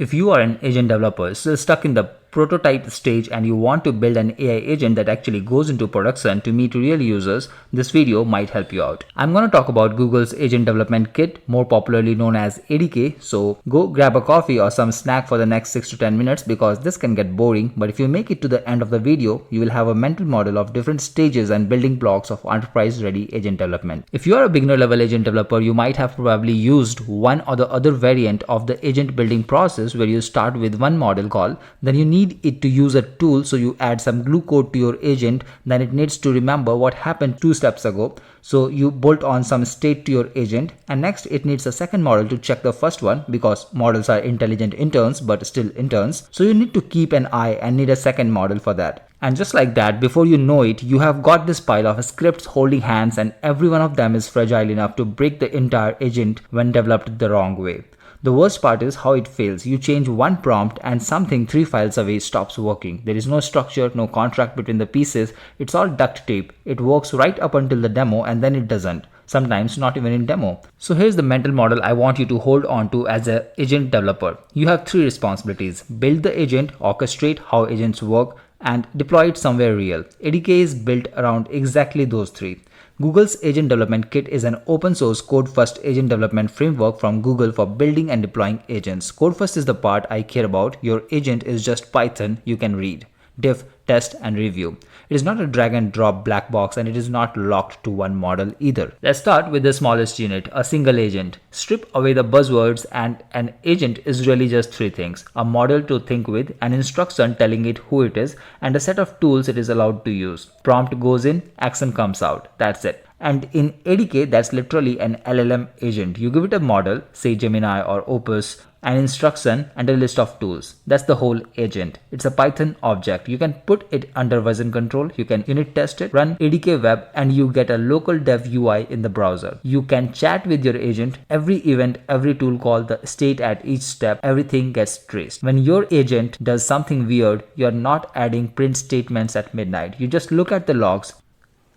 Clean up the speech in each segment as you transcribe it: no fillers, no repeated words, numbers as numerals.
If you are an agent developer still stuck in the prototype stage and you want to build an AI agent that actually goes into production to meet real users, this video might help you out. I'm going to talk about Google's Agent Development Kit, more popularly known as ADK, so go grab a coffee or some snack for the next 6 to 10 minutes because this can get boring, but if you make it to the end of the video, you will have a mental model of different stages and building blocks of enterprise-ready agent development. If you are a beginner level agent developer, you might have probably used one or the other variant of the agent building process where you start with one model call, then you need it to use a tool, so you add some glue code to your agent, then it needs to remember what happened 2 steps ago, so you bolt on some state to your agent, and next it needs a second model to check the first one because models are intelligent interns but still interns, so you need to keep an eye and need a second model for that. And just like that, before you know it, you have got this pile of scripts holding hands, and every one of them is fragile enough to break the entire agent when developed the wrong way. The worst part is how it fails. You change one prompt and something 3 files away stops working. There is no structure, no contract between the pieces. It's all duct tape. It works right up until the demo and then it doesn't. Sometimes not even in demo. So here's the mental model I want you to hold on to as an agent developer. You have 3 responsibilities: build the agent, orchestrate how agents work, and deploy it somewhere real. ADK is built around exactly those 3. Google's Agent Development Kit is an open source code-first agent development framework from Google for building and deploying agents. Code-first is the part I care about. Your agent is just Python you can read, diff, test, and review. It is not a drag and drop black box, and it is not locked to one model either. Let's start with the smallest unit, a single agent. Strip away the buzzwords and an agent is really just 3 things: a model to think with, an instruction telling it who it is, and a set of tools it is allowed to use. Prompt goes in, action comes out. That's it. And in ADK, that's literally an LLM agent. You give it a model, say Gemini or Opus, an instruction, and a list of tools. That's the whole agent. It's a Python object. You can put it under version control, you can unit test it, run ADK web, and you get a local dev UI in the browser. You can chat with your agent. Every event, every tool call, the state at each step, everything gets traced. When your agent does something weird, you're not adding print statements at midnight. You just look at the logs.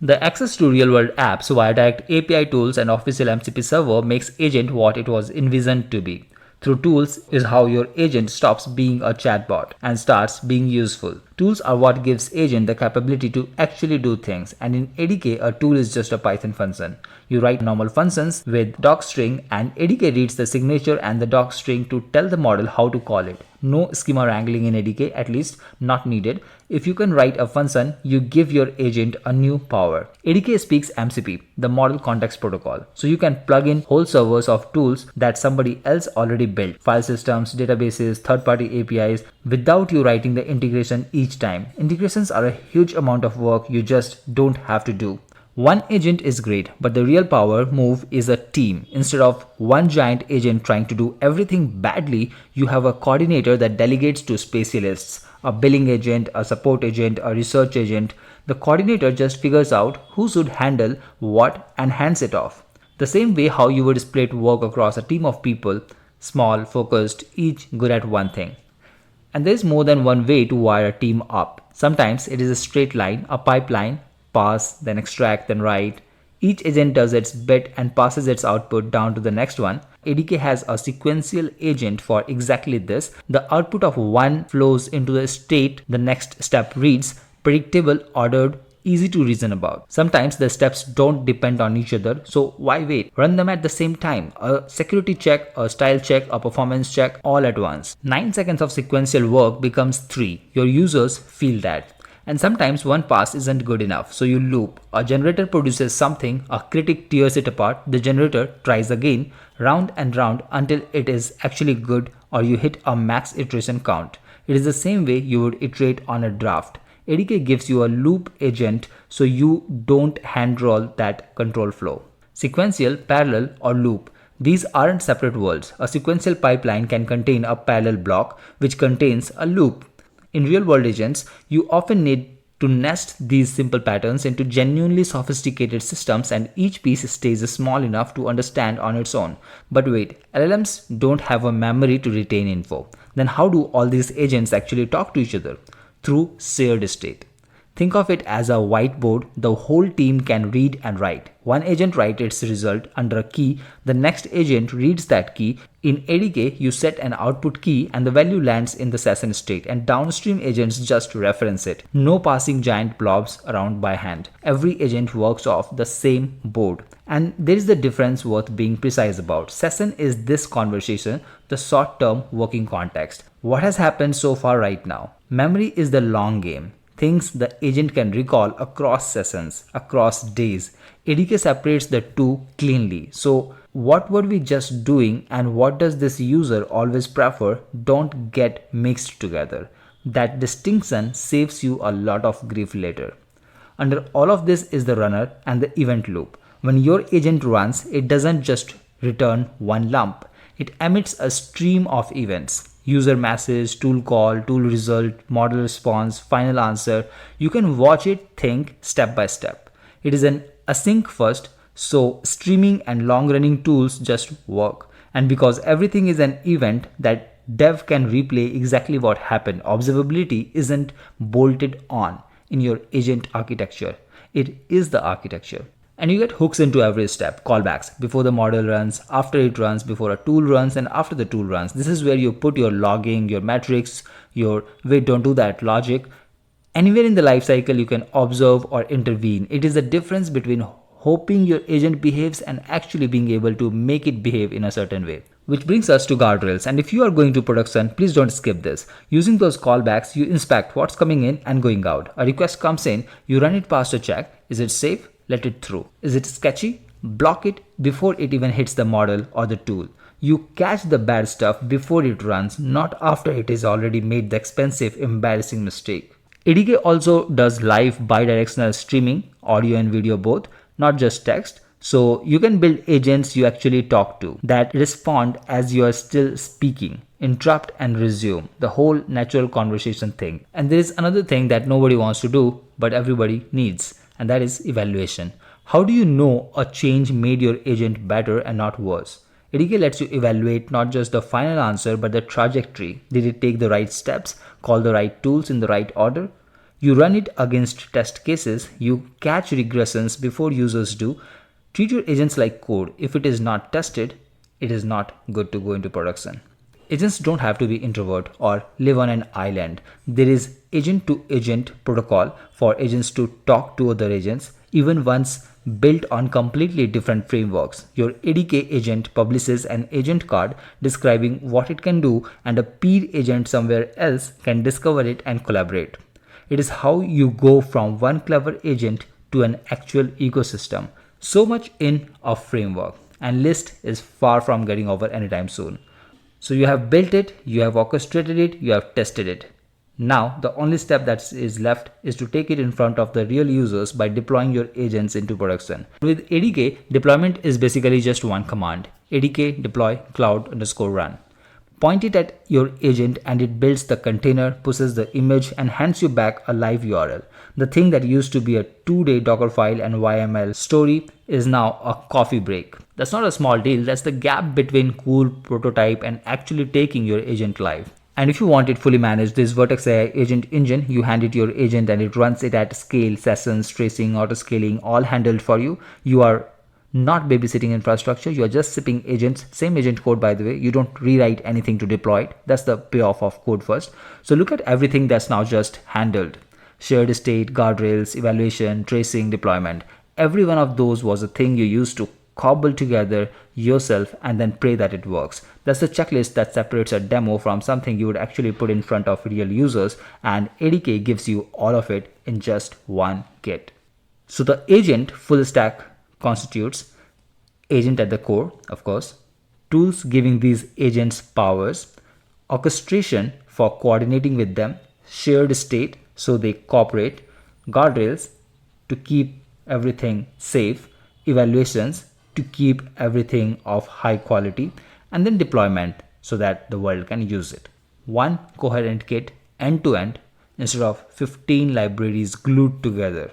The access to real-world apps via direct API tools and official MCP server makes agent what it was envisioned to be. Through tools is how your agent stops being a chatbot and starts being useful. Tools are what gives agent the capability to actually do things, and in ADK, a tool is just a Python function. You write normal functions with docstring, and ADK reads the signature and the docstring to tell the model how to call it. No schema wrangling in ADK, at least not needed. If you can write a function, you give your agent a new power. ADK speaks MCP, the Model Context Protocol, so you can plug in whole servers of tools that somebody else already built, file systems, databases, third-party APIs, without you writing the integration each time. Integrations are a huge amount of work you just don't have to do. One agent is great, but the real power move is a team. Instead of one giant agent trying to do everything badly, you have a coordinator that delegates to specialists, a billing agent, a support agent, a research agent. The coordinator just figures out who should handle what and hands it off. The same way how you would split work across a team of people, small, focused, each good at one thing. And there is more than one way to wire a team up. Sometimes it is a straight line, a pipeline, pass, then extract, then write. Each agent does its bit and passes its output down to the next one. ADK has a sequential agent for exactly this. The output of one flows into the state the next step reads, predictable, ordered, easy to reason about. Sometimes the steps don't depend on each other, so why wait? Run them at the same time. A security check, a style check, a performance check, all at once. 9 seconds of sequential work becomes 3. Your users feel that. And sometimes one pass isn't good enough, so you loop. A generator produces something, a critic tears it apart, the generator tries again, round and round until it is actually good, or you hit a max iteration count. It is the same way you would iterate on a draft. ADK gives you a loop agent so you don't hand roll that control flow. Sequential, parallel, or loop. These aren't separate worlds. A sequential pipeline can contain a parallel block which contains a loop. In real-world agents, you often need to nest these simple patterns into genuinely sophisticated systems, and each piece stays small enough to understand on its own. But wait, LLMs don't have a memory to retain info. Then how do all these agents actually talk to each other? Through shared state. Think of it as a whiteboard the whole team can read and write. One agent writes its result under a key, the next agent reads that key. In ADK, you set an output key and the value lands in the session state, and downstream agents just reference it. No passing giant blobs around by hand. Every agent works off the same board. And there is the difference worth being precise about. Session is this conversation, the short-term working context. What has happened so far right now? Memory is the long game. Things the agent can recall across sessions, across days. ADK separates the two cleanly. So what were we just doing and what does this user always prefer don't get mixed together. That distinction saves you a lot of grief later. Under all of this is the runner and the event loop. When your agent runs, it doesn't just return one lump. It emits a stream of events. User message, tool call, tool result, model response, final answer. You can watch it think step by step. It is an async first, so streaming and long running tools just work. And because everything is an event that dev can replay exactly what happened, observability isn't bolted on in your agent architecture. It is the architecture. And you get hooks into every step, callbacks, before the model runs, after it runs, before a tool runs, and after the tool runs. This is where you put your logging, your metrics, your wait, don't do that logic. Anywhere in the lifecycle you can observe or intervene. It is the difference between hoping your agent behaves and actually being able to make it behave in a certain way. Which brings us to guardrails. And if you are going to production, please don't skip this. Using those callbacks, you inspect what's coming in and going out. A request comes in, you run it past a check. Is it safe? Let it through. Is it sketchy? Block it before it even hits the model or the tool. You catch the bad stuff before it runs, not after it has already made the expensive, embarrassing mistake. ADK also does live bidirectional streaming, audio and video both, not just text. So you can build agents you actually talk to that respond as you are still speaking, interrupt and resume, the whole natural conversation thing. And there is another thing that nobody wants to do, but everybody needs. And that is evaluation. How do you know a change made your agent better and not worse? ADK lets you evaluate not just the final answer but the trajectory. Did it take the right steps, call the right tools in the right order? You run it against test cases, you catch regressions before users do. Treat your agents like code. If it is not tested, it is not good to go into production. Agents don't have to be introvert or live on an island. There is agent-to-agent protocol for agents to talk to other agents, even ones built on completely different frameworks. Your ADK agent publishes an agent card describing what it can do, and a peer agent somewhere else can discover it and collaborate. It is how you go from one clever agent to an actual ecosystem. So much in a framework, and list is far from getting over anytime soon. So you have built it, you have orchestrated it, you have tested it. Now the only step that is left is to take it in front of the real users by deploying your agents into production. With ADK, deployment is basically just one command: ADK deploy cloud_run. Point it at your agent and it builds the container, pushes the image and hands you back a live URL. The thing that used to be a 2-day Docker file and YML story is now a coffee break. That's not a small deal, that's the gap between cool prototype and actually taking your agent live. And if you want it fully managed, this Vertex AI Agent Engine, you hand it your agent and it runs it at scale, sessions, tracing, auto-scaling, all handled for you. You are not babysitting infrastructure, you are just sipping agents, same agent code by the way, you don't rewrite anything to deploy it. That's the payoff of code first. So look at everything that's now just handled. Shared state, guardrails, evaluation, tracing, deployment. Every one of those was a thing you used to cobble together yourself and then pray that it works. That's the checklist that separates a demo from something you would actually put in front of real users, and ADK gives you all of it in just one kit. So the agent full stack constitutes agent at the core, of course, tools giving these agents powers, orchestration for coordinating with them, shared state so they cooperate, guardrails to keep everything safe, evaluations to keep everything of high quality, and then deployment so that the world can use it. One coherent kit end to end instead of 15 libraries glued together.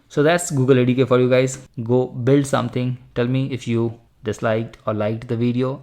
So that's Google ADK for you guys. Go build something. Tell me if you disliked or liked the video.